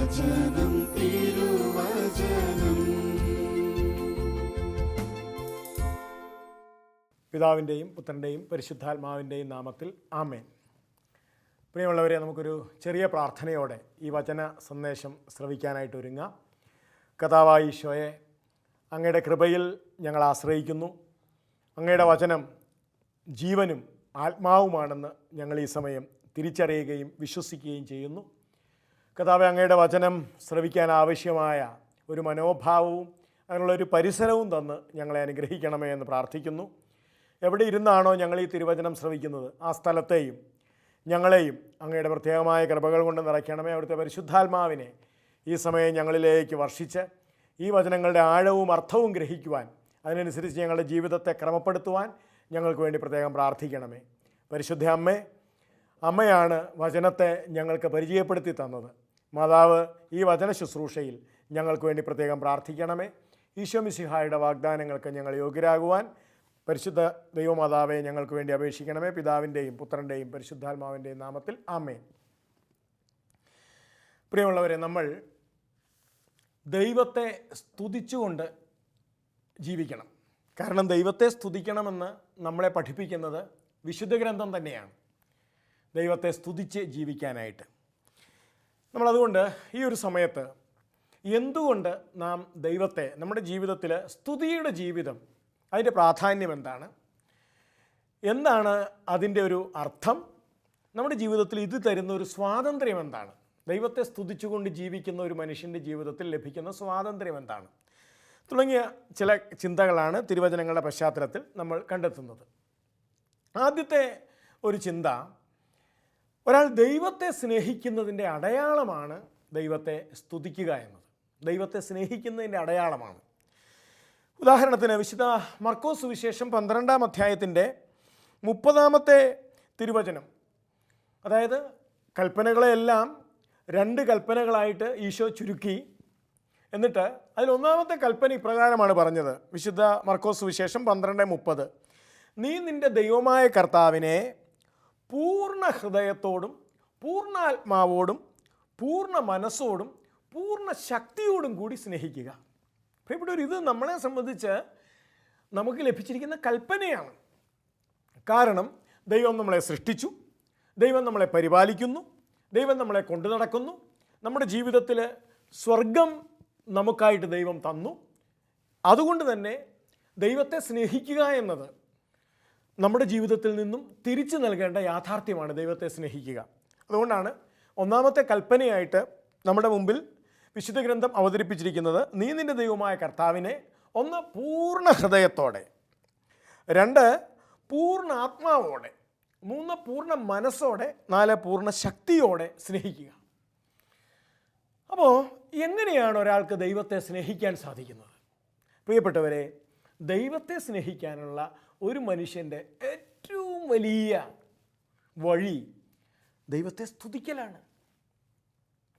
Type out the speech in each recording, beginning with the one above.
തിരുവചനം തിരുവചനം. പിതാവിൻ്റെയും പുത്രൻ്റെയും പരിശുദ്ധാത്മാവിൻ്റെയും നാമത്തിൽ ആമേൻ. പ്രിയമുള്ളവരെ, നമുക്കൊരു ചെറിയ പ്രാർത്ഥനയോടെ ഈ വചന സന്ദേശം ശ്രവിക്കാനായിട്ട് ഒരുങ്ങാം. കർത്താവായ ഈശോയെ, അങ്ങയുടെ കൃപയിൽ ഞങ്ങൾ ആശ്രയിക്കുന്നു. അങ്ങയുടെ വചനം ജീവനും ആത്മാവുമാണെന്ന് ഞങ്ങൾ ഈ സമയം തിരിച്ചറിയുകയും വിശ്വസിക്കുകയും ചെയ്യുന്നു. കർത്താവേ, അങ്ങയുടെ വചനം ശ്രവിക്കാൻ ആവശ്യമായ ഒരു മനോഭാവവും അതിനുള്ളൊരു പരിസരവും തന്ന് ഞങ്ങളെ അനുഗ്രഹിക്കണമേ എന്ന് പ്രാർത്ഥിക്കുന്നു. എവിടെ ഇരുന്നാണോ ഞങ്ങൾ ഈ തിരുവചനം ശ്രവിക്കുന്നത്, ആ സ്ഥലത്തെയും ഞങ്ങളെയും അങ്ങയുടെ പ്രത്യേകമായ കൃപകൾ കൊണ്ട് നിറയ്ക്കണമേ. അവിടുത്തെ പരിശുദ്ധാത്മാവിനെ ഈ സമയം ഞങ്ങളിലേക്ക് വർഷിച്ച് ഈ വചനങ്ങളുടെ ആഴവും അർത്ഥവും ഗ്രഹിക്കുവാൻ, അതിനനുസരിച്ച് ഞങ്ങളുടെ ജീവിതത്തെ ക്രമപ്പെടുത്തുവാൻ ഞങ്ങൾക്ക് വേണ്ടി പ്രത്യേകം പ്രാർത്ഥിക്കണമേ. പരിശുദ്ധ അമ്മയാണ് വചനത്തെ ഞങ്ങൾക്ക് പരിചയപ്പെടുത്തി തന്നത്. മാതാവ്, ഈ വചന ശുശ്രൂഷയിൽ ഞങ്ങൾക്ക് വേണ്ടി പ്രത്യേകം പ്രാർത്ഥിക്കണമേ. ഈശോ മിശിഹായുടെ വാഗ്ദാനങ്ങൾക്ക് ഞങ്ങൾ യോഗ്യരാകുവാൻ പരിശുദ്ധ ദൈവമാതാവെ ഞങ്ങൾക്ക് വേണ്ടി അപേക്ഷിക്കണമേ. പിതാവിൻ്റെയും പുത്രൻ്റെയും പരിശുദ്ധാത്മാവിൻ്റെയും നാമത്തിൽ ആമേൻ. പ്രിയമുള്ളവരെ, നമ്മൾ ദൈവത്തെ സ്തുതിച്ചുകൊണ്ട് ജീവിക്കണം. കാരണം ദൈവത്തെ സ്തുതിക്കണമെന്ന് നമ്മളെ പഠിപ്പിക്കുന്നത് വിശുദ്ധ ഗ്രന്ഥം തന്നെയാണ്. ദൈവത്തെ സ്തുതിച്ച് ജീവിക്കാനായിട്ട് നമ്മളതുകൊണ്ട് ഈ ഒരു സമയത്ത് എന്തുകൊണ്ട് നാം ദൈവത്തെ നമ്മുടെ ജീവിതത്തിൽ, സ്തുതിയുടെ ജീവിതം, അതിൻ്റെ പ്രാധാന്യം എന്താണ് അതിൻ്റെ ഒരു അർത്ഥം, നമ്മുടെ ജീവിതത്തിൽ ഇത് തരുന്ന ഒരു സ്വാതന്ത്ര്യം എന്താണ്, ദൈവത്തെ സ്തുതിച്ചുകൊണ്ട് ജീവിക്കുന്ന ഒരു മനുഷ്യൻ്റെ ജീവിതത്തിൽ ലഭിക്കുന്ന സ്വാതന്ത്ര്യം എന്താണ് തുടങ്ങിയ ചില ചിന്തകളാണ് തിരുവചനങ്ങളുടെ പശ്ചാത്തലത്തിൽ നമ്മൾ കണ്ടെത്തുന്നത്. ആദ്യത്തെ ഒരു ചിന്ത, ഒരാൾ ദൈവത്തെ സ്നേഹിക്കുന്നതിൻ്റെ അടയാളമാണ് ദൈവത്തെ സ്തുതിക്കുക എന്നത്. ദൈവത്തെ സ്നേഹിക്കുന്നതിൻ്റെ അടയാളമാണ്. ഉദാഹരണത്തിന് വിശുദ്ധ മർക്കോസ് സുവിശേഷം 12-ാം അധ്യായത്തിൻ്റെ 30-ാമത്തെ തിരുവചനം, അതായത് കൽപ്പനകളെല്ലാം 2 കൽപ്പനകളായിട്ട് ഈശോ ചുരുക്കി. എന്നിട്ട് അതിൽ 1-ാമത്തെ കൽപ്പന ഇപ്രകാരമാണ് പറഞ്ഞത്. വിശുദ്ധ മർക്കോസ് സുവിശേഷം 12:30, നീ നിൻ്റെ ദൈവമായ കർത്താവിനെ പൂർണ്ണ ഹൃദയത്തോടും പൂർണ്ണാത്മാവോടും പൂർണ്ണ മനസ്സോടും പൂർണ്ണ ശക്തിയോടും കൂടി സ്നേഹിക്കുക. അപ്പോൾ ഇവിടെ ഇത് നമ്മളെ സംബന്ധിച്ച് നമുക്ക് ലഭിച്ചിരിക്കുന്ന കൽപ്പനയാണ്. കാരണം ദൈവം നമ്മളെ സൃഷ്ടിച്ചു, ദൈവം നമ്മളെ പരിപാലിക്കുന്നു, ദൈവം നമ്മളെ കൊണ്ടു നടക്കുന്നു. നമ്മുടെ ജീവിതത്തിൽ സ്വർഗം നമുക്കായിട്ട് ദൈവം തന്നു. അതുകൊണ്ട് തന്നെ ദൈവത്തെ സ്നേഹിക്കുക എന്നത് നമ്മുടെ ജീവിതത്തിൽ നിന്നും തിരിച്ചു നൽകേണ്ട യാഥാർത്ഥ്യമാണ്. ദൈവത്തെ സ്നേഹിക്കുക. അതുകൊണ്ടാണ് 1-ാമത്തെ കൽപ്പനയായിട്ട് നമ്മുടെ മുമ്പിൽ വിശുദ്ധ ഗ്രന്ഥം അവതരിപ്പിച്ചിരിക്കുന്നത്, നീ നിൻ്റെ ദൈവമായ കർത്താവിനെ 1 പൂർണ്ണ ഹൃദയത്തോടെ, 2 പൂർണ്ണ ആത്മാവോടെ, 3 പൂർണ്ണ മനസ്സോടെ, 4 പൂർണ്ണ ശക്തിയോടെ സ്നേഹിക്കുക. അപ്പോൾ എങ്ങനെയാണ് ഒരാൾക്ക് ദൈവത്തെ സ്നേഹിക്കാൻ സാധിക്കുന്നത്? പ്രിയപ്പെട്ടവരെ, ദൈവത്തെ സ്നേഹിക്കാനുള്ള ഒരു മനുഷ്യൻ്റെ ഏറ്റവും വലിയ വഴി ദൈവത്തെ സ്തുതിക്കലാണ്.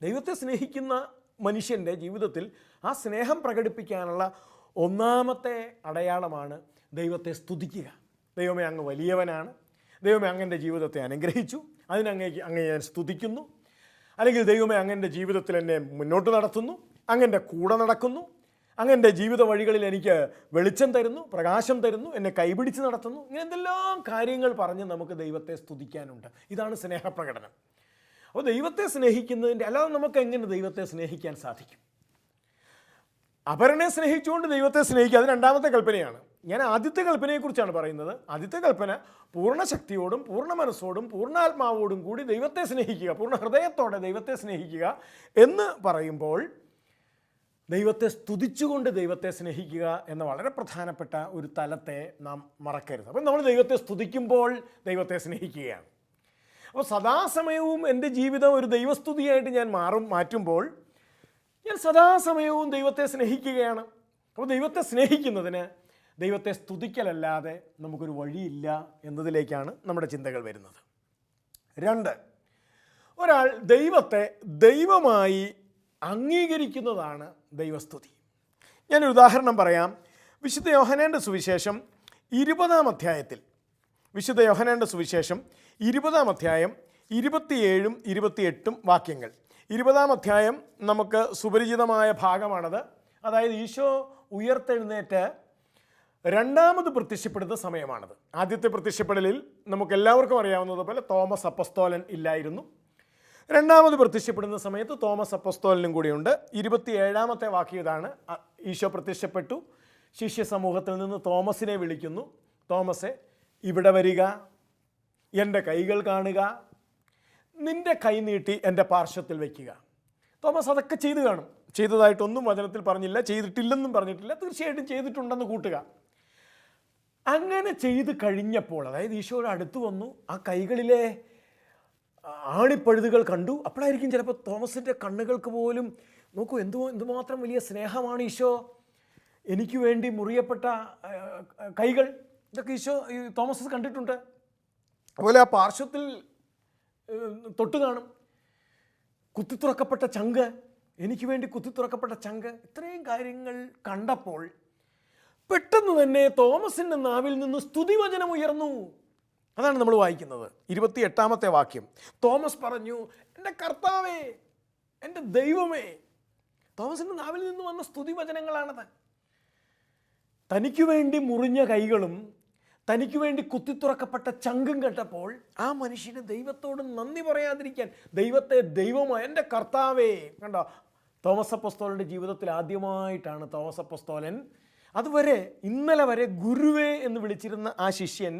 ദൈവത്തെ സ്നേഹിക്കുന്ന മനുഷ്യൻ്റെ ജീവിതത്തിൽ ആ സ്നേഹം പ്രകടിപ്പിക്കാനുള്ള 1-ാമത്തെ അടയാളമാണ് ദൈവത്തെ സ്തുതിക്കുക. ദൈവമേ, അങ്ങ് വലിയവനാണ്, ദൈവമേ അങ്ങൻ്റെ ജീവിതത്തെ അനുഗ്രഹിച്ചു, അങ്ങ് ഞാൻ സ്തുതിക്കുന്നു. അല്ലെങ്കിൽ ദൈവമേ, അങ്ങൻ്റെ ജീവിതത്തിൽ എന്നെ മുന്നോട്ട് നടത്തുന്നു, അങ്ങൻ്റെ കൂടെ നടക്കുന്നു, അങ്ങൻ്റെ ജീവിത വഴികളിൽ എനിക്ക് വെളിച്ചം തരുന്നു, പ്രകാശം തരുന്നു, എന്നെ കൈപിടിച്ച് നടത്തുന്നു. ഇങ്ങനെ എന്തെല്ലാം കാര്യങ്ങൾ പറഞ്ഞ് നമുക്ക് ദൈവത്തെ സ്തുതിക്കാനുണ്ട്. ഇതാണ് സ്നേഹപ്രകടനം. അപ്പോൾ ദൈവത്തെ സ്നേഹിക്കുന്നതിൻ്റെ, അല്ലാതെ നമുക്ക് എങ്ങനെ ദൈവത്തെ സ്നേഹിക്കാൻ സാധിക്കും? അപരനെ സ്നേഹിച്ചുകൊണ്ട് ദൈവത്തെ സ്നേഹിക്കുക, അത് 2-ാമത്തെ കൽപ്പനയാണ്. ഞാൻ ആദ്യത്തെ കൽപ്പനയെക്കുറിച്ചാണ് പറയുന്നത്. ആദ്യത്തെ കൽപ്പന പൂർണ്ണ ശക്തിയോടും പൂർണ്ണ മനസ്സോടും പൂർണ്ണാത്മാവോടും കൂടി ദൈവത്തെ സ്നേഹിക്കുക, പൂർണ്ണ ഹൃദയത്തോടെ ദൈവത്തെ സ്നേഹിക്കുക എന്ന് പറയുമ്പോൾ ദൈവത്തെ സ്തുതിച്ചുകൊണ്ട് ദൈവത്തെ സ്നേഹിക്കുക എന്ന വളരെ പ്രധാനപ്പെട്ട ഒരു തലത്തെ നാം മറക്കരുത്. അപ്പം നമ്മൾ ദൈവത്തെ സ്തുതിക്കുമ്പോൾ ദൈവത്തെ സ്നേഹിക്കുകയാണ്. അപ്പോൾ സദാസമയവും എൻ്റെ ജീവിതം ഒരു ദൈവസ്തുതിയായിട്ട് ഞാൻ മാറ്റുമ്പോൾ ഞാൻ സദാസമയവും ദൈവത്തെ സ്നേഹിക്കുകയാണ്. അപ്പോൾ ദൈവത്തെ സ്നേഹിക്കുന്നതിന് ദൈവത്തെ സ്തുതിക്കലല്ലാതെ നമുക്കൊരു വഴിയില്ല എന്നതിലേക്കാണ് നമ്മുടെ ചിന്തകൾ വരുന്നത്. 2, ഒരാൾ ദൈവത്തെ ദൈവമായി അംഗീകരിക്കുന്നതാണ് ദൈവസ്തുതി. ഞാനൊരു ഉദാഹരണം പറയാം. വിശുദ്ധ യോഹന്നാൻ്റെ സുവിശേഷം 20-ാം അധ്യായത്തിൽ, വിശുദ്ധ യോഹന്നാൻ്റെ സുവിശേഷം 20-ാം അധ്യായം 27-28 വാക്യങ്ങൾ. 20-ാം അധ്യായം നമുക്ക് സുപരിചിതമായ ഭാഗമാണത്. അതായത് ഈശോ ഉയർത്തെഴുന്നേറ്റ് രണ്ടാമത് പ്രത്യക്ഷപ്പെടുന്ന സമയമാണത്. ആദ്യത്തെ പ്രത്യക്ഷപ്പെടലിൽ നമുക്കെല്ലാവർക്കും അറിയാവുന്നതുപോലെ തോമസ് അപ്പസ്തോലൻ ഇല്ലായിരുന്നു. രണ്ടാമത് പ്രത്യക്ഷപ്പെടുന്ന സമയത്ത് തോമസ് അപ്പസ്തോലനും കൂടിയുണ്ട്. 27-ാമത്തെ വാക്യം ഇതാണ്. ഈശോ പ്രത്യക്ഷപ്പെട്ടു, ശിഷ്യ സമൂഹത്തിൽ നിന്ന് തോമസിനെ വിളിക്കുന്നു. തോമസെ, ഇവിടെ വരിക, എൻ്റെ കൈകൾ കാണുക, നിൻ്റെ കൈ നീട്ടി എൻ്റെ പാർശ്വത്തിൽ വയ്ക്കുക. തോമസ് അതൊക്കെ ചെയ്തു കാണും. ചെയ്തതായിട്ടൊന്നും വചനത്തിൽ പറഞ്ഞില്ല, ചെയ്തിട്ടില്ലെന്നും പറഞ്ഞിട്ടില്ല. തീർച്ചയായിട്ടും ചെയ്തിട്ടുണ്ടെന്ന് കൂട്ടുക. അങ്ങനെ ചെയ്ത് കഴിഞ്ഞപ്പോൾ, അതായത് ഈശോയുടെ അടുത്ത് വന്നു, ആ കൈകളിലെ ആണിപ്പഴുതുകൾ കണ്ടു. അപ്പോഴായിരിക്കും ചിലപ്പോൾ തോമസിൻ്റെ കണ്ണുകൾക്ക് പോലും നോക്കൂ എന്തുമാത്രം വലിയ സ്നേഹമാണ് ഈശോ, എനിക്ക് വേണ്ടി മുറിയപ്പെട്ട കൈകൾ, ഇതൊക്കെ ഈശോ തോമസ് കണ്ടിട്ടുണ്ട്. അതുപോലെ ആ പാർശ്വത്തിൽ തൊട്ട് കാണും. കുത്തിത്തുറക്കപ്പെട്ട ചങ്ക്, എനിക്ക് വേണ്ടി കുത്തിത്തുറക്കപ്പെട്ട ചങ്ക്. ഇത്രയും കാര്യങ്ങൾ കണ്ടപ്പോൾ പെട്ടെന്ന് തന്നെ തോമസിൻ്റെ നാവിൽ നിന്ന് സ്തുതിവചനം ഉയർന്നു. അതാണ് നമ്മൾ വായിക്കുന്നത്. 28-ാമത്തെ വാക്യം. തോമസ് പറഞ്ഞു, എൻ്റെ കർത്താവേ, എൻ്റെ ദൈവമേ. തോമസിൻ്റെ നാവിൽ നിന്ന് വന്ന സ്തുതിവചനങ്ങളാണത്. തനിക്ക് വേണ്ടി മുറിഞ്ഞ കൈകളും തനിക്ക് വേണ്ടി കുത്തിത്തുറക്കപ്പെട്ട ചങ്കും കേട്ടപ്പോൾ ആ മനുഷ്യന് ദൈവത്തോട് നന്ദി പറയാതിരിക്കാൻ, ദൈവത്തെ ദൈവമായി എൻ്റെ കർത്താവേ. കണ്ടോ, തോമസ് അപ്പസ്തോലൻ്റെ ജീവിതത്തിൽ ആദ്യമായിട്ടാണ് തോമസ് അപ്പസ്തോലൻ, അതുവരെ ഇന്നലെ വരെ ഗുരുവേ എന്ന് വിളിച്ചിരുന്ന ആ ശിഷ്യൻ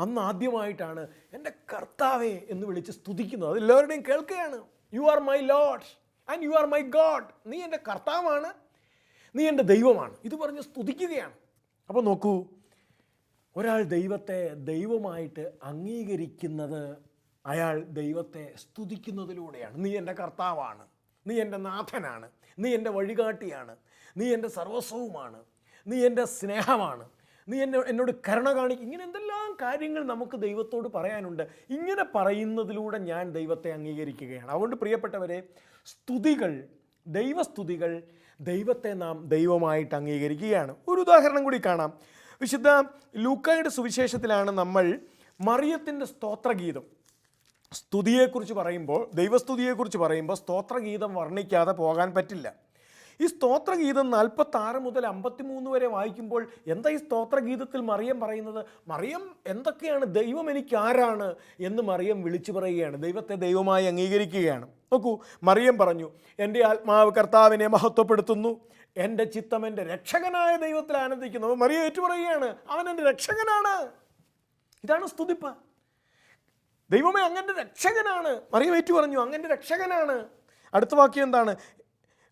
അന്ന് ആദ്യമായിട്ടാണ് എൻ്റെ കർത്താവേ എന്ന് വിളിച്ച് സ്തുതിക്കുന്നത്. അത് എല്ലാവരുടെയും കേൾക്കുകയാണ്. You are my Lord and you are my God. നീ എൻ്റെ കർത്താവാണ്, നീ എൻ്റെ ദൈവമാണ്. ഇത് പറഞ്ഞ് സ്തുതിക്കുകയാണ്. അപ്പോൾ നോക്കൂ, ഒരാൾ ദൈവത്തെ ദൈവമായിട്ട് അംഗീകരിക്കുന്നത് അയാൾ ദൈവത്തെ സ്തുതിക്കുന്നതിലൂടെയാണ്. നീ എൻ്റെ കർത്താവാണ്, നീ എൻ്റെ നാഥനാണ്, നീ എൻ്റെ വഴികാട്ടിയാണ്, നീ എൻ്റെ സർവസ്വവുമാണ്, നീ എൻ്റെ സ്നേഹമാണ്, നീ എന്നോട് കരുണ കാണിക്കും. ഇങ്ങനെ എന്തെല്ലാം കാര്യങ്ങൾ നമുക്ക് ദൈവത്തോട് പറയാനുണ്ട്. ഇങ്ങനെ പറയുന്നതിലൂടെ ഞാൻ ദൈവത്തെ അംഗീകരിക്കുകയാണ്. അതുകൊണ്ട് പ്രിയപ്പെട്ടവരെ, സ്തുതികൾ, ദൈവസ്തുതികൾ, ദൈവത്തെ നാം ദൈവമായിട്ട് അംഗീകരിക്കുകയാണ്. ഒരു ഉദാഹരണം കൂടി കാണാം. വിശുദ്ധ ലൂക്കായുടെ സുവിശേഷത്തിലാണ് നമ്മൾ മറിയത്തിൻ്റെ സ്തോത്രഗീതം, സ്തുതിയെക്കുറിച്ച് പറയുമ്പോൾ, ദൈവസ്തുതിയെക്കുറിച്ച് പറയുമ്പോൾ സ്തോത്രഗീതം വർണ്ണിക്കാതെ പോകാൻ പറ്റില്ല. ഈ സ്തോത്രഗീതം 46 മുതൽ 53 വരെ വായിക്കുമ്പോൾ എന്താ ഈ സ്തോത്രഗീതത്തിൽ മറിയം പറയുന്നത്? മറിയം എന്തൊക്കെയാണ്, ദൈവം എനിക്ക് ആരാണ് എന്ന് മറിയം വിളിച്ചു പറയുകയാണ്, ദൈവത്തെ ദൈവമായി അംഗീകരിക്കുകയാണ്. നോക്കൂ, മറിയം പറഞ്ഞു, എൻ്റെ ആത്മാവ് കർത്താവിനെ മഹത്വപ്പെടുത്തുന്നു, എൻ്റെ ചിത്തം എൻ്റെ രക്ഷകനായ ദൈവത്തിൽ ആനന്ദിക്കുന്നു. മറിയം ഏറ്റുപറയുകയാണ്, അവൻ എൻ്റെ രക്ഷകനാണ്. ഇതാണ് സ്തുതിപ്പ്. ദൈവമേ, അങ്ങൻ്റെ രക്ഷകനാണ്. മറിയം ഏറ്റു പറഞ്ഞു, അങ്ങൻ്റെ രക്ഷകനാണ്. അടുത്ത വാക്യം എന്താണ്?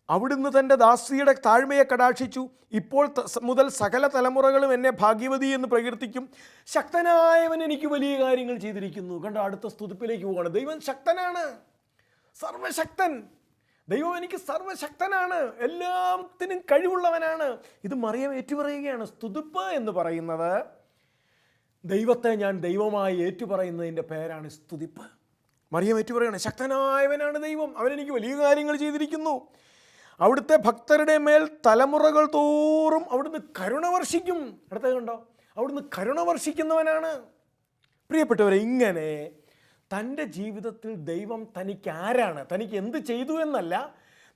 അവിടുന്ന് തൻ്റെ ദാസിയുടെ താഴ്മയെ കടാക്ഷിച്ചു, ഇപ്പോൾ മുതൽ സകല തലമുറകളും എന്നെ ഭാഗ്യവതി എന്ന് പ്രകീർത്തിക്കും. ശക്തനായവൻ എനിക്ക് വലിയ കാര്യങ്ങൾ ചെയ്തിരിക്കുന്നു. കണ്ടോ, അടുത്ത സ്തുതിപ്പിലേക്ക് പോവുകയാണ്. ദൈവം ശക്തനാണ്, സർവശക്തൻ. ദൈവം എനിക്ക് സർവശക്തനാണ്, എല്ലാത്തിനും കഴിവുള്ളവനാണ്. ഇത് മറിയം ഏറ്റുപറയുകയാണ്. സ്തുതിപ്പ് എന്ന് പറയുന്നത്, ദൈവത്തെ ഞാൻ ദൈവമായി ഏറ്റുപറയുന്നതിൻ്റെ പേരാണ് സ്തുതിപ്പ്. മറിയം ഏറ്റുപറയാണ്, ശക്തനായവനാണ് ദൈവം, അവനെനിക്ക് വലിയ കാര്യങ്ങൾ ചെയ്തിരിക്കുന്നു. അവിടുത്തെ ഭക്തരുടെ മേൽ തലമുറകൾ തോറും അവിടുന്ന് കരുണ വർഷിക്കും. അടുത്ത കണ്ടോ, അവിടുന്ന് കരുണ വർഷിക്കുന്നവനാണ്. പ്രിയപ്പെട്ടവരെ, ഇങ്ങനെ തൻ്റെ ജീവിതത്തിൽ ദൈവം തനിക്ക് ആരാണ്, തനിക്ക് എന്ത് ചെയ്തു എന്നല്ല,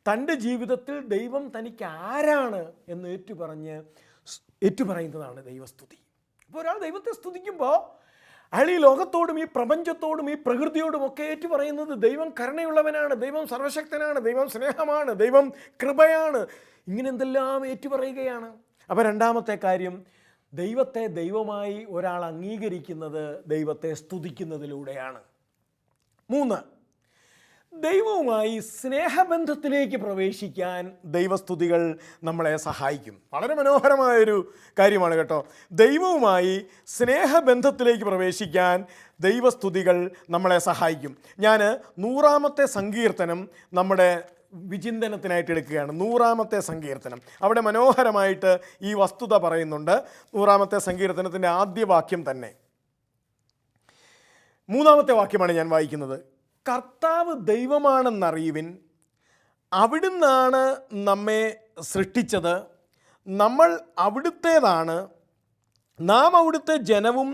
തൻ്റെ ജീവിതത്തിൽ ദൈവം തനിക്ക് ആരാണ് എന്ന് ഏറ്റുപറയുന്നതാണ് ദൈവസ്തുതി. അപ്പോൾ ഒരാൾ ദൈവത്തെ സ്തുതിക്കുമ്പോൾ അയാൾ ഈ ലോകത്തോടും ഈ പ്രപഞ്ചത്തോടും ഈ പ്രകൃതിയോടും ഒക്കെ ഏറ്റുപറയുന്നത് ദൈവം കരുണയുള്ളവനാണ്, ദൈവം സർവശക്തനാണ്, ദൈവം സ്നേഹമാണ്, ദൈവം കൃപയാണ്, ഇങ്ങനെ എന്തെല്ലാം ഏറ്റുപറയുകയാണ്. അപ്പോൾ രണ്ടാമത്തെ കാര്യം, ദൈവത്തെ ദൈവമായി ഒരാൾ അംഗീകരിക്കുന്നത് ദൈവത്തെ സ്തുതിക്കുന്നതിലൂടെയാണ്. 3, ദൈവവുമായി സ്നേഹബന്ധത്തിലേക്ക് പ്രവേശിക്കാൻ ദൈവസ്തുതികൾ നമ്മളെ സഹായിക്കും. വളരെ മനോഹരമായൊരു കാര്യമാണ് കേട്ടോ. ദൈവവുമായി സ്നേഹബന്ധത്തിലേക്ക് പ്രവേശിക്കാൻ ദൈവസ്തുതികൾ നമ്മളെ സഹായിക്കും. ഞാൻ 100-ാമത്തെ സങ്കീർത്തനം നമ്മുടെ വിചിന്തനത്തിനായിട്ട് എടുക്കുകയാണ്. 100-ാമത്തെ സങ്കീർത്തനം, അവിടെ മനോഹരമായിട്ട് ഈ വസ്തുത പറയുന്നുണ്ട്. 100-ാമത്തെ സങ്കീർത്തനത്തിൻ്റെ ആദ്യ വാക്യം തന്നെ, 3-ാമത്തെ വാക്യമാണ് ഞാൻ വായിക്കുന്നത്. കർത്താവ് ദൈവമാണെന്നറിയുവിൻ, അവിടുന്നാണ് നമ്മെ സൃഷ്ടിച്ചത്, നമ്മൾ അവിടുത്തേതാണ്, നാം അവിടുത്തെ ജനവും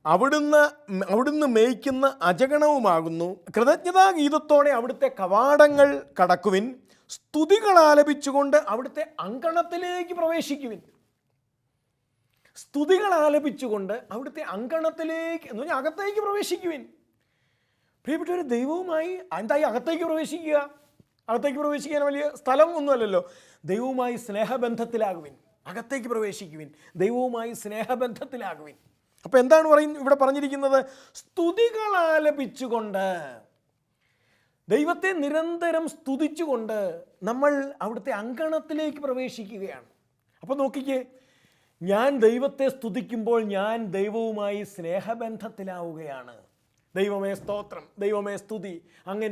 അവിടുന്ന് മേയ്ക്കുന്ന അജഗണവുമാകുന്നു. കൃതജ്ഞതാഗീതത്തോടെ അവിടുത്തെ കവാടങ്ങൾ കടക്കുവിൻ, സ്തുതികൾ ആലപിച്ചുകൊണ്ട് അവിടുത്തെ അങ്കണത്തിലേക്ക് പ്രവേശിക്കുവിൻ. സ്തുതികൾ ആലപിച്ചുകൊണ്ട് അവിടുത്തെ അങ്കണത്തിലേക്ക് എന്ന് പറഞ്ഞാൽ അകത്തേക്ക് പ്രവേശിക്കുവിൻ. പ്രിയപ്പെട്ടവർ, ദൈവവുമായി എന്തായി അകത്തേക്ക് പ്രവേശിക്കുക? അകത്തേക്ക് പ്രവേശിക്കാൻ വലിയ സ്ഥലം ഒന്നുമല്ലല്ലോ. ദൈവവുമായി സ്നേഹബന്ധത്തിലാകുവിൻ, അകത്തേക്ക് പ്രവേശിക്കുവിൻ, ദൈവവുമായി സ്നേഹബന്ധത്തിലാകുവിൻ. അപ്പോൾ എന്താണ് ഇവിടെ പറഞ്ഞിരിക്കുന്നത്? സ്തുതികൾ ആലപിച്ചുകൊണ്ട്, ദൈവത്തെ നിരന്തരം സ്തുതിച്ചുകൊണ്ട് നമ്മൾ അവിടുത്തെ അങ്കണത്തിലേക്ക് പ്രവേശിക്കുകയാണ്. അപ്പോൾ നോക്കിക്കേ, ഞാൻ ദൈവത്തെ സ്തുതിക്കുമ്പോൾ ഞാൻ ദൈവവുമായി സ്നേഹബന്ധത്തിലാവുകയാണ്. ദൈവമേ സ്തോത്രം, ദൈവമേ സ്തുതി, അങ്ങ്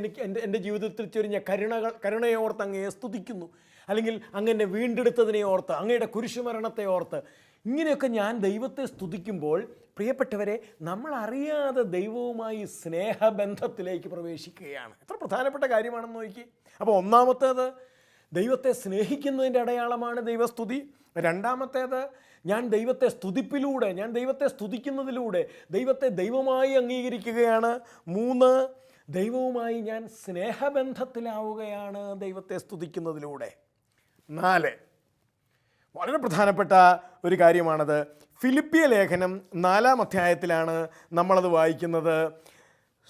എൻ്റെ ജീവിതത്തിൽ ചൊരിഞ്ഞ കരുണയെ ഓർത്ത് അങ്ങയെ സ്തുതിക്കുന്നു, അല്ലെങ്കിൽ അങ്ങെന്നെ വീണ്ടെടുത്തതിനെ ഓർത്ത്, അങ്ങയുടെ കുരിശുമരണത്തെ ഓർത്ത്, ഇങ്ങനെയൊക്കെ ഞാൻ ദൈവത്തെ സ്തുതിക്കുമ്പോൾ പ്രിയപ്പെട്ടവരെ, നമ്മൾ അറിയാതെ ദൈവവുമായി സ്നേഹബന്ധത്തിലേക്ക് പ്രവേശിക്കുകയാണ്. എത്ര പ്രധാനപ്പെട്ട കാര്യമാണെന്ന് നോക്കി. അപ്പോൾ ഒന്നാമത്തേത് ദൈവത്തെ സ്നേഹിക്കുന്നതിൻ്റെ അടയാളമാണ് ദൈവസ്തുതി. രണ്ടാമത്തേത്, ഞാൻ ദൈവത്തെ സ്തുതിപ്പിലൂടെ, ഞാൻ ദൈവത്തെ സ്തുതിക്കുന്നതിലൂടെ ദൈവത്തെ ദൈവമായി അംഗീകരിക്കുകയാണ്. 3, ദൈവവുമായി ഞാൻ സ്നേഹബന്ധത്തിലാവുകയാണ് ദൈവത്തെ സ്തുതിക്കുന്നതിലൂടെ. 4, വളരെ പ്രധാനപ്പെട്ട ഒരു കാര്യമാണത്. ഫിലിപ്പിയ ലേഖനം 4-ാം അധ്യായത്തിലാണ് നമ്മളത് വായിക്കുന്നത്.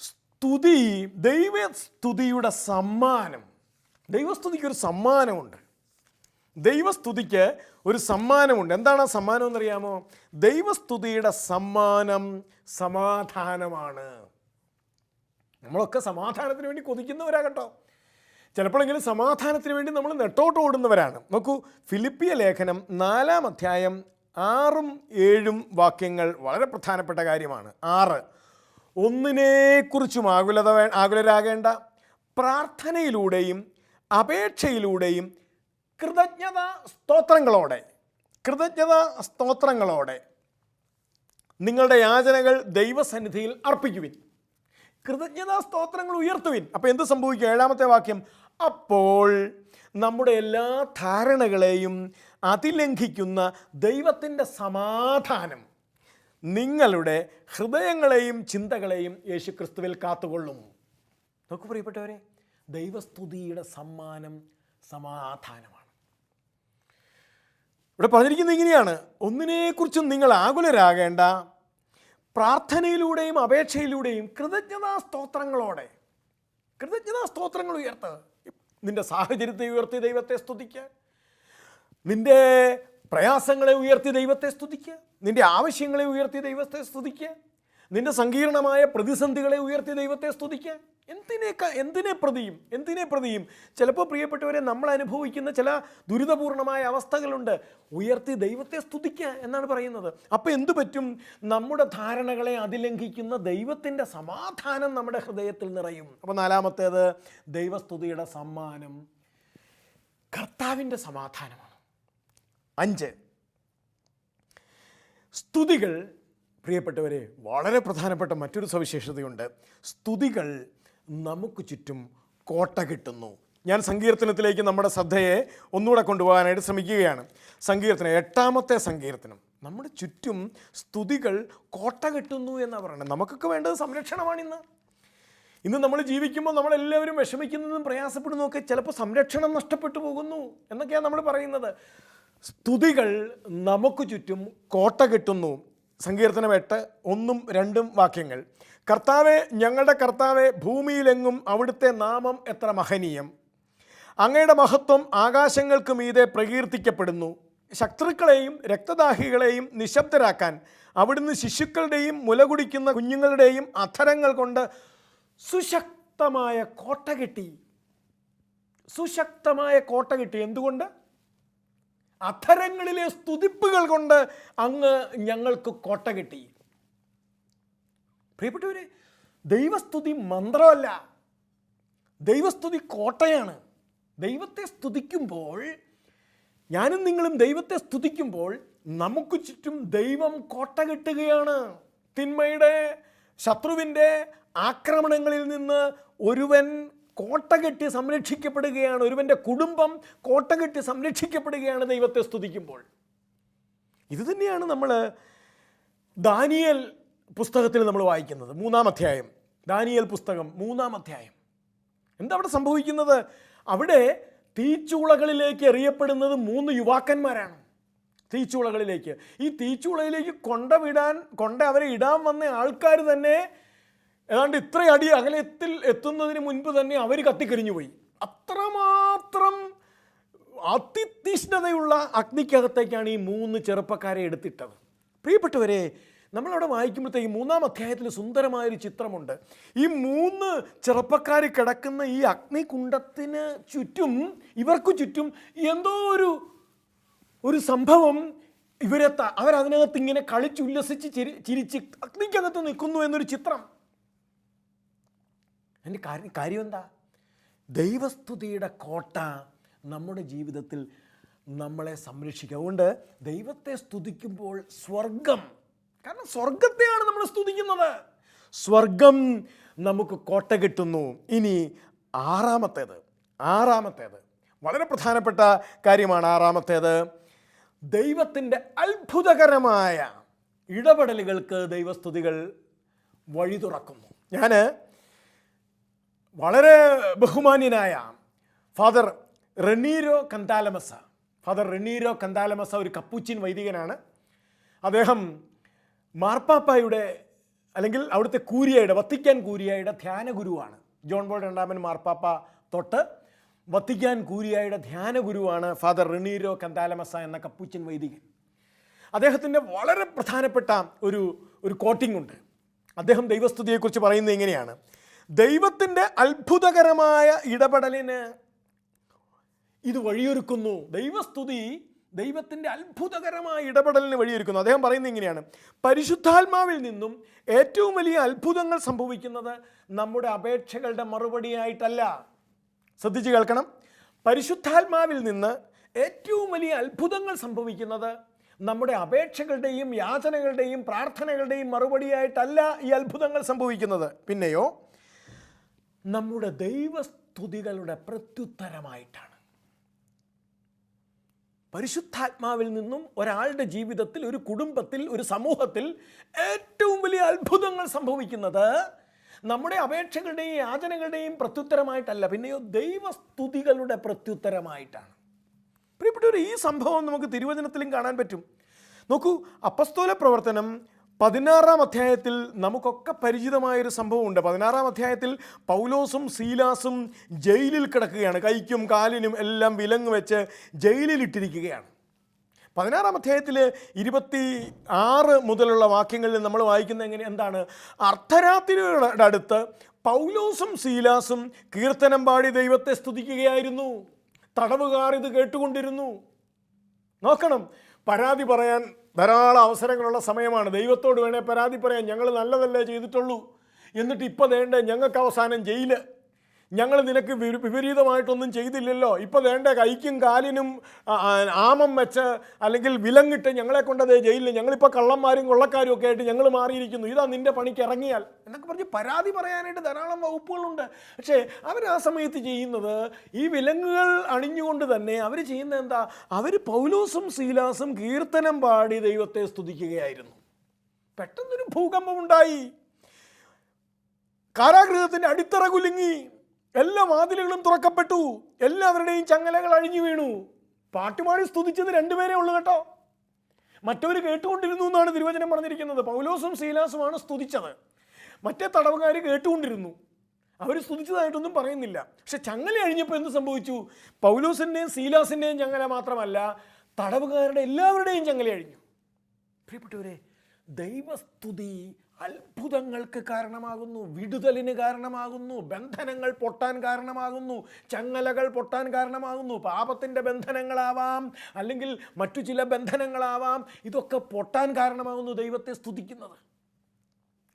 സ്തുതി, ദൈവസ്തുതിയുടെ സമ്മാനം. ദൈവസ്തുതിക്കൊരു സമ്മാനമുണ്ട്. ദൈവസ്തുതിക്ക് ഒരു സമ്മാനമുണ്ട്. എന്താണ് ആ സമ്മാനം എന്നറിയാമോ? ദൈവസ്തുതിയുടെ സമ്മാനം സമാധാനമാണ്. നമ്മളൊക്കെ സമാധാനത്തിന് വേണ്ടി കൊതിക്കുന്നവരാ കേട്ടോ. ചിലപ്പോഴെങ്കിലും സമാധാനത്തിന് വേണ്ടി നമ്മൾ നെട്ടോട്ട് ഓടുന്നവരാണ്. നോക്കൂ, ഫിലിപ്പിയ ലേഖനം 4-ാം അധ്യായം 6ഉം 7ഉം വാക്യങ്ങൾ വളരെ പ്രധാനപ്പെട്ട കാര്യമാണ്. 6, ഒന്നിനെക്കുറിച്ചും ആകുലരാകേണ്ട, പ്രാർത്ഥനയിലൂടെയും അപേക്ഷയിലൂടെയും കൃതജ്ഞതാ സ്തോത്രങ്ങളോടെ നിങ്ങളുടെ യാചനകൾ ദൈവസന്നിധിയിൽ അർപ്പിക്കുവിൻ. കൃതജ്ഞതാ സ്തോത്രങ്ങൾ ഉയർത്തുവിൻ. അപ്പോൾ എന്ത് സംഭവിക്കും? 7-ാമത്തെ വാക്യം, അപ്പോൾ നമ്മുടെ എല്ലാ ധാരണകളെയും അതിലംഘിക്കുന്ന ദൈവത്തിൻ്റെ സമാധാനം നിങ്ങളുടെ ഹൃദയങ്ങളെയും ചിന്തകളെയും യേശുക്രിസ്തുവിൽ കാത്തുകൊള്ളും. നോക്കൂ പ്രിയപ്പെട്ടവരെ, ദൈവസ്തുതിയുടെ സമ്മാനം സമാധാനമാണ്. ഇവിടെ പറഞ്ഞിരിക്കുന്നത് ഇങ്ങനെയാണ്: ഒന്നിനെക്കുറിച്ചും നിങ്ങൾ ആകുലരാകേണ്ട, പ്രാർത്ഥനയിലൂടെയും അപേക്ഷയിലൂടെയും കൃതജ്ഞതാ സ്തോത്രങ്ങൾ ഉയർത്തുക. നിന്റെ സാഹചര്യത്തെ ഉയർത്തി ദൈവത്തെ സ്തുതിക്കുക, നിന്റെ പ്രയാസങ്ങളെ ഉയർത്തി ദൈവത്തെ സ്തുതിക്കുക, നിന്റെ ആവശ്യങ്ങളെ ഉയർത്തി ദൈവത്തെ സ്തുതിക്കുക, നിന്റെ സങ്കീർണമായ പ്രതിസന്ധികളെ ഉയർത്തി ദൈവത്തെ സ്തുതിക്കുക. എന്തിനെ പ്രതിയും ചിലപ്പോൾ പ്രിയപ്പെട്ടവരെ, നമ്മൾ അനുഭവിക്കുന്ന ചില ദുരിതപൂർണമായ അവസ്ഥകളുണ്ട്. ഉയർത്തി ദൈവത്തെ സ്തുതിക്കുക എന്നാണ് പറയുന്നത്. അപ്പോൾ എന്തു പറ്റും? നമ്മുടെ ധാരണകളെ അതിലംഘിക്കുന്ന ദൈവത്തിൻ്റെ സമാധാനം നമ്മുടെ ഹൃദയത്തിൽ നിറയും. അപ്പോൾ 4-ാമത്തേത്, ദൈവസ്തുതിയുടെ സമ്മാനം കർത്താവിൻ്റെ സമാധാനമാണ്. 5, സ്തുതികൾ, പ്രിയപ്പെട്ടവരെ, വളരെ പ്രധാനപ്പെട്ട മറ്റൊരു സവിശേഷതയുണ്ട്. സ്തുതികൾ നമുക്ക് ചുറ്റും കോട്ട കിട്ടുന്നു. ഞാൻ സങ്കീർത്തനത്തിലേക്ക് നമ്മുടെ ശ്രദ്ധയെ ഒന്നുകൂടെ കൊണ്ടുപോകാനായിട്ട് ശ്രമിക്കുകയാണ്. സങ്കീർത്തനം, 8-ാമത്തെ സങ്കീർത്തനം. നമ്മുടെ ചുറ്റും സ്തുതികൾ കോട്ട കെട്ടുന്നു എന്നാണ് പറയുന്നത്. നമുക്കൊക്കെ വേണ്ടത് സംരക്ഷണമാണ്. ഇന്ന് നമ്മൾ ജീവിക്കുമ്പോൾ നമ്മളെല്ലാവരും വിഷമിക്കുന്നതും പ്രയാസപ്പെടുന്നതൊക്കെ ചിലപ്പോൾ സംരക്ഷണം നഷ്ടപ്പെട്ടു പോകുന്നു എന്നൊക്കെയാണ് നമ്മൾ പറയുന്നത്. സ്തുതികൾ നമുക്ക് ചുറ്റും കോട്ട കെട്ടുന്നു. സങ്കീർത്തനം 8, 1, 2 വാക്യങ്ങൾ. കർത്താവേ, ഞങ്ങളുടെ കർത്താവേ, ഭൂമിയിലെങ്ങും അവിടുത്തെ നാമം എത്ര മഹനീയം! അങ്ങയുടെ മഹത്വം ആകാശങ്ങൾക്ക് മീതെ പ്രകീർത്തിക്കപ്പെടുന്നു. ശത്രുക്കളെയും രക്തദാഹികളെയും നിശബ്ദരാക്കാൻ അവിടുന്ന് ശിശുക്കളുടെയും മുലകുടിക്കുന്ന കുഞ്ഞുങ്ങളുടെയും അധരങ്ങൾ കൊണ്ട് സുശക്തമായ കോട്ട കെട്ടി. എന്തുകൊണ്ട്? അധരങ്ങളിലെ സ്തുതിപ്പുകൾ കൊണ്ട് അങ്ങ് ഞങ്ങൾക്ക് കോട്ട കെട്ടി. പ്രിയപ്പെട്ടവരെ, ദൈവസ്തുതി മന്ത്രമല്ല, ദൈവസ്തുതി കോട്ടയാണ്. ദൈവത്തെ സ്തുതിക്കുമ്പോൾ, ഞാനും നിങ്ങളും ദൈവത്തെ സ്തുതിക്കുമ്പോൾ നമുക്ക് ചുറ്റും ദൈവം കോട്ട കെട്ടുകയാണ്. തിന്മയുടെ, ശത്രുവിൻ്റെ ആക്രമണങ്ങളിൽ നിന്ന് ഒരുവൻ കോട്ട കെട്ടി സംരക്ഷിക്കപ്പെടുകയാണ്. ഒരുവൻ്റെ കുടുംബം കോട്ട കെട്ടി സംരക്ഷിക്കപ്പെടുകയാണ് ദൈവത്തെ സ്തുതിക്കുമ്പോൾ. ഇത് തന്നെയാണ് നമ്മൾ ദാനിയേൽ പുസ്തകത്തിൽ നമ്മൾ വായിക്കുന്നത് 3-ാം അധ്യായം, ദാനിയേൽ പുസ്തകം 3-ാം അധ്യായം. എന്താ അവിടെ സംഭവിക്കുന്നത്? അവിടെ തീച്ചൂളകളിലേക്ക് എറിയപ്പെടുന്നത് 3 യുവാക്കന്മാരാണ്. തീച്ചൂളകളിലേക്ക്, ഈ തീച്ചൂളയിലേക്ക് കൊണ്ട് അവരെ ഇടാൻ വന്ന ആൾക്കാർ തന്നെ ഏതാണ്ട് ഇത്ര അടി അകലത്തിൽ എത്തുന്നതിന് മുൻപ് തന്നെ അവർ കത്തിക്കരിഞ്ഞു പോയി. അത്രമാത്രം അതിതീഷ്ണതയുള്ള അഗ്നിക്കകത്തേക്കാണ് ഈ 3 ചെറുപ്പക്കാരെ എടുത്തിട്ടത്. പ്രിയപ്പെട്ടവരെ, നമ്മളവിടെ വായിക്കുമ്പോഴത്തേക്ക് 3-ാം അധ്യായത്തിൽ സുന്ദരമായൊരു ചിത്രമുണ്ട്. ഈ 3 ചെറുപ്പക്കാർ കിടക്കുന്ന ഈ അഗ്നികുണ്ഡത്തിന് ചുറ്റും, ഇവർക്ക് ചുറ്റും എന്തോ ഒരു സംഭവം അവരതിനകത്ത് ഇങ്ങനെ കളിച്ചുല്ലസിച്ച് ചിരിച്ച് അഗ്നിക്കകത്ത് നിൽക്കുന്നു എന്നൊരു ചിത്രം. എൻ്റെ കാര്യം എന്താ? ദൈവസ്തുതിയുടെ കോട്ട നമ്മുടെ ജീവിതത്തിൽ നമ്മളെ സംരക്ഷിക്കുക. അതുകൊണ്ട് ദൈവത്തെ സ്തുതിക്കുമ്പോൾ സ്വർഗം, കാരണം സ്വർഗത്തെയാണ് നമ്മൾ സ്തുതിക്കുന്നത്, സ്വർഗം നമുക്ക് കോട്ട കിട്ടുന്നു. ഇനി ആറാമത്തേത് വളരെ പ്രധാനപ്പെട്ട കാര്യമാണ്. ആറാമത്തേത്, ദൈവത്തിൻ്റെ അത്ഭുതകരമായ ഇടപെടലുകൾക്ക് ദൈവസ്തുതികൾ വഴി തുറക്കുന്നു. ഞാൻ വളരെ ബഹുമാന്യനായ ഫാദർ റെനീരോ കന്താലമസ ഒരു കപ്പൂച്ചിൻ വൈദികനാണ്. അദ്ദേഹം മാർപ്പാപ്പായുടെ അല്ലെങ്കിൽ അവിടുത്തെ വത്തിക്കാൻ കൂരിയായുടെ ധ്യാന ഗുരുവാണ്. ജോൺ പോൾ രണ്ടാമൻ മാർപ്പാപ്പ തൊട്ട് വത്തിക്കാൻ കൂരിയായുടെ ധ്യാന ഗുരുവാണ് ഫാദർ റെനീരോ കന്താലമസ എന്ന കപ്പൂച്ചിൻ വൈദികൻ. അദ്ദേഹത്തിൻ്റെ വളരെ പ്രധാനപ്പെട്ട ഒരു കോട്ടിംഗ് ഉണ്ട്. അദ്ദേഹം ദൈവസ്തുതിയെക്കുറിച്ച് പറയുന്നത് ഇങ്ങനെയാണ്: ദൈവത്തിൻ്റെ അത്ഭുതകരമായ ഇടപെടലിന് ഇത് വഴിയൊരുക്കുന്നു. ദൈവസ്തുതി ദൈവത്തിൻ്റെ അത്ഭുതകരമായ ഇടപെടലിന് വഴിയൊരുക്കുന്നു. അദ്ദേഹം പറയുന്നത് ഇങ്ങനെയാണ്: പരിശുദ്ധാത്മാവിൽ നിന്നും ഏറ്റവും വലിയ അത്ഭുതങ്ങൾ സംഭവിക്കുന്നത് നമ്മുടെ അപേക്ഷകളുടെ മറുപടിയായിട്ടല്ല. ശ്രദ്ധിച്ച് കേൾക്കണം. പരിശുദ്ധാത്മാവിൽ നിന്ന് ഏറ്റവും വലിയ അത്ഭുതങ്ങൾ സംഭവിക്കുന്നത് നമ്മുടെ അപേക്ഷകളുടെയും യാചനകളുടെയും പ്രാർത്ഥനകളുടെയും മറുപടിയായിട്ടല്ല ഈ അത്ഭുതങ്ങൾ സംഭവിക്കുന്നത്. പിന്നെയോ നമ്മുടെ ദൈവസ്തുതികളുടെ പ്രത്യുത്തരമായിട്ടാണ്. പരിശുദ്ധാത്മാവിൽ നിന്നും ഒരാളുടെ ജീവിതത്തിൽ, ഒരു കുടുംബത്തിൽ, ഒരു സമൂഹത്തിൽ ഏറ്റവും വലിയ അത്ഭുതങ്ങൾ സംഭവിക്കുന്നത് നമ്മുടെ അപേക്ഷകളുടെയും യാചനകളുടെയും പ്രത്യുത്തരമായിട്ടല്ല, പിന്നെയോ ദൈവസ്തുതികളുടെ പ്രത്യുത്തരമായിട്ടാണ്. പ്രിയപ്പെട്ടവർ, ഈ സംഭവം നമുക്ക് തിരുവചനത്തിലും കാണാൻ പറ്റും. നോക്കൂ, അപ്പസ്തോല പ്രവർത്തനം 16-ാം അധ്യായത്തിൽ നമുക്കൊക്കെ പരിചിതമായൊരു സംഭവമുണ്ട്. 16-ാം അധ്യായത്തിൽ പൗലോസും സീലാസും ജയിലിൽ കിടക്കുകയാണ്. കൈക്കും കാലിനും എല്ലാം വിലങ്ങ് വെച്ച് ജയിലിലിട്ടിരിക്കുകയാണ്. 16-ാം അധ്യായത്തിൽ 26 മുതലുള്ള വാക്യങ്ങളിൽ നമ്മൾ വായിക്കുന്ന എന്താണ്? അർദ്ധരാത്രിയുടെ അടുത്ത് പൗലോസും സീലാസും കീർത്തനം പാടി ദൈവത്തെ സ്തുതിക്കുകയായിരുന്നു. തടവുകാർ ഇത് കേട്ടുകൊണ്ടിരുന്നു. നോക്കണം, പരാതി പറയാൻ ധാരാളം അവസരങ്ങളുള്ള സമയമാണ്. ദൈവത്തോട് വേണേൽ പരാതി പറയാൻ, ഞങ്ങൾ നല്ലതല്ലേ ചെയ്തിട്ടുള്ളൂ, എന്നിട്ട് ഇപ്പോൾ വേണ്ടേ ഞങ്ങൾക്ക് അവസാനം ജയില്, ഞങ്ങൾ നിനക്ക് വിപരീതമായിട്ടൊന്നും ചെയ്തില്ലല്ലോ, ഇപ്പോൾ വേണ്ട കൈക്കും കാലിനും ആമം വെച്ച് അല്ലെങ്കിൽ വിലങ്ങിട്ട് ഞങ്ങളെ കൊണ്ടതേ ജയിലിൽ, ഞങ്ങളിപ്പോൾ കള്ളന്മാരും കൊള്ളക്കാരും ഒക്കെ ആയിട്ട് ഞങ്ങൾ മാറിയിരിക്കുന്നു, ഇതാ നിൻ്റെ പണിക്ക് ഇറങ്ങിയാൽ എന്നൊക്കെ പറഞ്ഞ് പരാതി പറയാനായിട്ട് ധാരാളം വകുപ്പുകളുണ്ട്. പക്ഷേ അവർ ആ സമയത്ത് ചെയ്യുന്നത്, ഈ വിലങ്ങുകൾ അണിഞ്ഞുകൊണ്ട് തന്നെ അവർ ചെയ്യുന്നത് എന്താ? അവർ പൗലോസും സീലാസും കീർത്തനം പാടി ദൈവത്തെ സ്തുതിക്കുകയായിരുന്നു. പെട്ടെന്നൊരു ഭൂകമ്പമുണ്ടായി. കാരാഗൃഹത്തിൻ്റെ അടിത്തറ കുലുങ്ങി, എല്ലാ വാതിലുകളും തുറക്കപ്പെട്ടു, എല്ലാവരുടെയും ചങ്ങലകൾ അഴിഞ്ഞു വീണു. പാട്ടുപാടി സ്തുതിച്ചത് 2 പേരേ ഉള്ളൂ കേട്ടോ. മറ്റവർ കേട്ടുകൊണ്ടിരുന്നു എന്നാണ് തിരുവചനം പറഞ്ഞിരിക്കുന്നത്. പൗലോസും സീലാസുമാണ് സ്തുതിച്ചത്. മറ്റേ തടവുകാർ കേട്ടുകൊണ്ടിരുന്നു. അവർ സ്തുതിച്ചതായിട്ടൊന്നും പറയുന്നില്ല. പക്ഷെ ചങ്ങല അഴിഞ്ഞപ്പോൾ എന്ത് സംഭവിച്ചു? പൗലോസിൻ്റെയും സീലാസിൻ്റെയും ചങ്ങല മാത്രമല്ല, തടവുകാരുടെ എല്ലാവരുടെയും ചങ്ങല അഴിഞ്ഞു. പ്രിയപ്പെട്ടവരെ, ദൈവസ്തുതി അത്ഭുതങ്ങൾക്ക് കാരണമാകുന്നു, വിടുതലിന് കാരണമാകുന്നു, ബന്ധനങ്ങൾ പൊട്ടാൻ കാരണമാകുന്നു, ചങ്ങലകൾ പൊട്ടാൻ കാരണമാകുന്നു. പാപത്തിൻ്റെ ബന്ധനങ്ങളാവാം, അല്ലെങ്കിൽ മറ്റു ചില ബന്ധനങ്ങളാവാം. ഇതൊക്കെ പൊട്ടാൻ കാരണമാകുന്നു ദൈവത്തെ സ്തുതിക്കുന്നത്.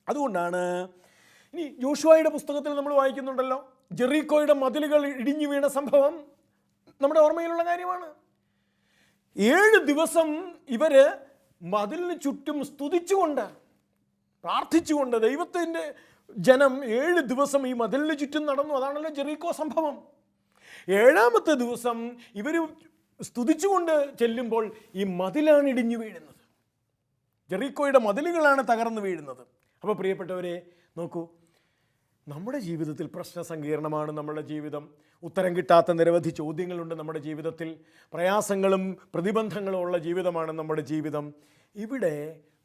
അതുകൊണ്ടാണ് ഇനി യോശുവയുടെ പുസ്തകത്തിൽ നമ്മൾ വായിക്കുന്നുണ്ടല്ലോ, ജെറീക്കോയുടെ മതിലുകൾ ഇടിഞ്ഞു വീണ സംഭവം നമ്മുടെ ഓർമ്മയിലുള്ള കാര്യമാണ്. 7 ദിവസം ഇവർ മതിലിന് ചുറ്റും സ്തുതിച്ചുകൊണ്ട്, പ്രാർത്ഥിച്ചുകൊണ്ട് ദൈവത്തിൻ്റെ ജനം 7 ദിവസം ഈ മതിലിന് ചുറ്റും നടന്നു. അതാണല്ലോ ജെറീക്കോ സംഭവം. 7ാമത്തെ ദിവസം ഇവർ സ്തുതിച്ചുകൊണ്ട് ചെല്ലുമ്പോൾ ഈ മതിലാണ് ഇടിഞ്ഞു വീഴുന്നത്. ജെറീക്കോയുടെ മതിലുകളാണ് തകർന്നു വീഴുന്നത്. അപ്പോൾ പ്രിയപ്പെട്ടവരെ നോക്കൂ, നമ്മുടെ ജീവിതത്തിൽ പ്രശ്നസങ്കീർണമാണ് നമ്മുടെ ജീവിതം. ഉത്തരം കിട്ടാത്ത നിരവധി ചോദ്യങ്ങളുണ്ട് നമ്മുടെ ജീവിതത്തിൽ. പ്രയാസങ്ങളും പ്രതിബന്ധങ്ങളും ഉള്ള ജീവിതമാണ് നമ്മുടെ ജീവിതം. ഇവിടെ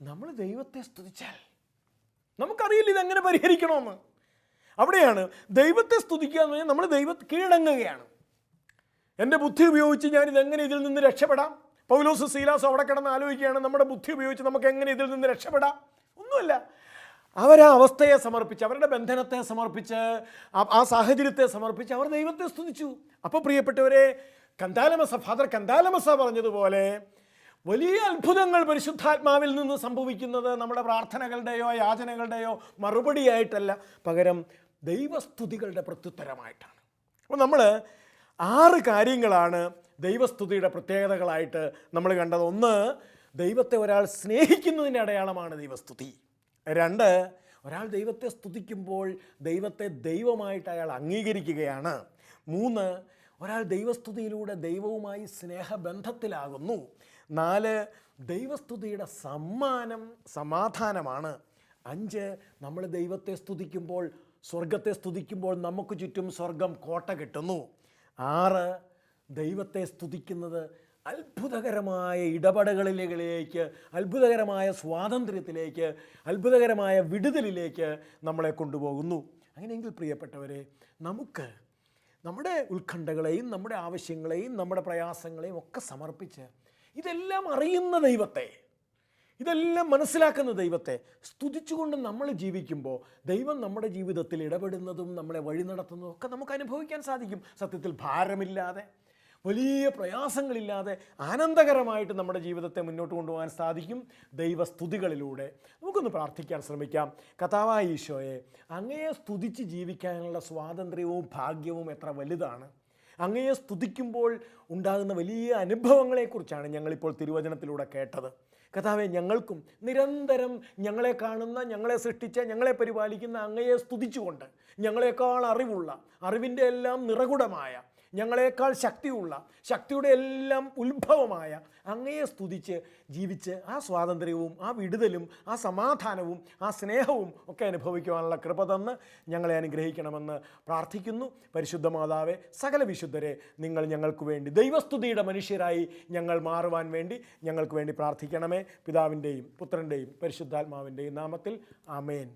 നമ്മൾ ദൈവത്തെ സ്തുതിച്ചാൽ നമുക്കറിയില്ല ഇതെങ്ങനെ പരിഹരിക്കണമെന്ന്. അവിടെയാണ് ദൈവത്തെ സ്തുതിക്കുക എന്ന് പറഞ്ഞാൽ നമ്മൾ ദൈവത്തെ കീഴടങ്ങുകയാണ്. എൻ്റെ ബുദ്ധി ഉപയോഗിച്ച് ഞാനിതെങ്ങനെ ഇതിൽ നിന്ന് രക്ഷപ്പെടാം? പൗലോസ് സീലാസ് അവിടെ കിടന്ന് ആലോചിക്കുകയാണ്, നമ്മുടെ ബുദ്ധി ഉപയോഗിച്ച് നമുക്ക് എങ്ങനെ ഇതിൽ നിന്ന് രക്ഷപ്പെടാം? ഒന്നുമില്ല. അവരാ അവസ്ഥയെ സമർപ്പിച്ച്, അവരുടെ ബന്ധനത്തെ സമർപ്പിച്ച്, ആ സാഹചര്യത്തെ സമർപ്പിച്ച് അവർ ദൈവത്തെ സ്തുതിച്ചു. അപ്പോൾ പ്രിയപ്പെട്ടവരെ, ഫാദർ കന്താലമസ പറഞ്ഞതുപോലെ വലിയ അത്ഭുതങ്ങൾ പരിശുദ്ധാത്മാവിൽ നിന്ന് സംഭവിക്കുന്നത് നമ്മുടെ പ്രാർത്ഥനകളുടെയോ യാചനകളുടെയോ മറുപടിയായിട്ടല്ല, പകരം ദൈവസ്തുതികളുടെ പ്രത്യുത്തരമായിട്ടാണ്. അപ്പോൾ നമ്മൾ 6 കാര്യങ്ങളാണ് ദൈവസ്തുതിയുടെ പ്രത്യേകതകളായിട്ട് നമ്മൾ കണ്ടത്. 1, ദൈവത്തെ ഒരാൾ സ്നേഹിക്കുന്നതിൻ്റെ അടയാളമാണ് ദൈവസ്തുതി. 2, ഒരാൾ ദൈവത്തെ സ്തുതിക്കുമ്പോൾ ദൈവത്തെ ദൈവമായിട്ട് അയാൾ അംഗീകരിക്കുകയാണ്. 3, ഒരാൾ ദൈവസ്തുതിയിലൂടെ ദൈവവുമായി സ്നേഹബന്ധത്തിലാകുന്നു. 4, ദൈവസ്തുതിയുടെ സമ്മാനം സമാധാനമാണ്. 5, നമ്മൾ ദൈവത്തെ സ്തുതിക്കുമ്പോൾ, സ്വർഗത്തെ സ്തുതിക്കുമ്പോൾ നമുക്ക് ചുറ്റും സ്വർഗം കോട്ട കെട്ടുന്നു. 6, ദൈവത്തെ സ്തുതിക്കുന്നത് അത്ഭുതകരമായ ഇടപെടലുകളിലേക്ക്, അത്ഭുതകരമായ സ്വാതന്ത്ര്യത്തിലേക്ക്, അത്ഭുതകരമായ വിടുതലിലേക്ക് നമ്മളെ കൊണ്ടുപോകുന്നു. അങ്ങനെയെങ്കിൽ പ്രിയപ്പെട്ടവരെ, നമുക്ക് നമ്മുടെ ഉത്കണ്ഠകളെയും നമ്മുടെ ആവശ്യങ്ങളെയും നമ്മുടെ പ്രയാസങ്ങളെയും ഒക്കെ സമർപ്പിച്ച് ഇതെല്ലാം അറിയുന്ന ദൈവത്തെ, ഇതെല്ലാം മനസ്സിലാക്കുന്ന ദൈവത്തെ സ്തുതിച്ചുകൊണ്ട് നമ്മൾ ജീവിക്കുമ്പോൾ ദൈവം നമ്മുടെ ജീവിതത്തിൽ ഇടപെടുന്നതും നമ്മളെ വഴി നടത്തുന്നതും ഒക്കെ നമുക്ക് അനുഭവിക്കാൻ സാധിക്കും. സത്യത്തിൽ ഭാരമില്ലാതെ, വലിയ പ്രയാസങ്ങളില്ലാതെ ആനന്ദകരമായിട്ട് നമ്മുടെ ജീവിതത്തെ മുന്നോട്ട് കൊണ്ടുപോകാൻ സാധിക്കും ദൈവസ്തുതികളിലൂടെ. നമുക്കൊന്ന് പ്രാർത്ഥിക്കാൻ ശ്രമിക്കാം. കർത്താവായ ഈശോയെ, അങ്ങയെ സ്തുതിച്ച് ജീവിക്കാനുള്ള സ്വാതന്ത്ര്യവും ഭാഗ്യവും എത്ര വലുതാണ്. അങ്ങയെ സ്തുതിക്കുമ്പോൾ ഉണ്ടാകുന്ന വലിയ അനുഭവങ്ങളെക്കുറിച്ചാണ് ഞങ്ങളിപ്പോൾ തിരുവചനത്തിലൂടെ കേട്ടത്. കർത്താവേ, ഞങ്ങൾക്കും നിരന്തരം ഞങ്ങളെ കാണുന്ന, ഞങ്ങളെ സൃഷ്ടിച്ച, ഞങ്ങളെ പരിപാലിക്കുന്ന അങ്ങയെ സ്തുതിച്ചുകൊണ്ട് ഞങ്ങളെക്കാൾ അറിവുള്ള, അറിവിൻ്റെ എല്ലാം നിറകുടമായ, ഞങ്ങളെക്കാൾ ശക്തിയുള്ള, ശക്തിയുടെ എല്ലാം ഉത്ഭവമായ അങ്ങയെ സ്തുതിച്ച് ജീവിച്ച് ആ സ്വാതന്ത്ര്യവും ആ വിടുതലും ആ സമാധാനവും ആ സ്നേഹവും ഒക്കെ അനുഭവിക്കുവാനുള്ള കൃപ തന്ന് ഞങ്ങളെ അനുഗ്രഹിക്കണമെന്ന് പ്രാർത്ഥിക്കുന്നു. പരിശുദ്ധ മാതാവേ, സകല വിശുദ്ധരെ, നിങ്ങൾ ഞങ്ങൾക്ക് വേണ്ടി ദൈവസ്തുതിയുടെ മനുഷ്യരായി ഞങ്ങൾ മാറുവാൻ വേണ്ടി ഞങ്ങൾക്ക് വേണ്ടി പ്രാർത്ഥിക്കണമേ. പിതാവിൻ്റെയും പുത്രൻ്റെയും പരിശുദ്ധാത്മാവിൻ്റെയും നാമത്തിൽ ആമേൻ.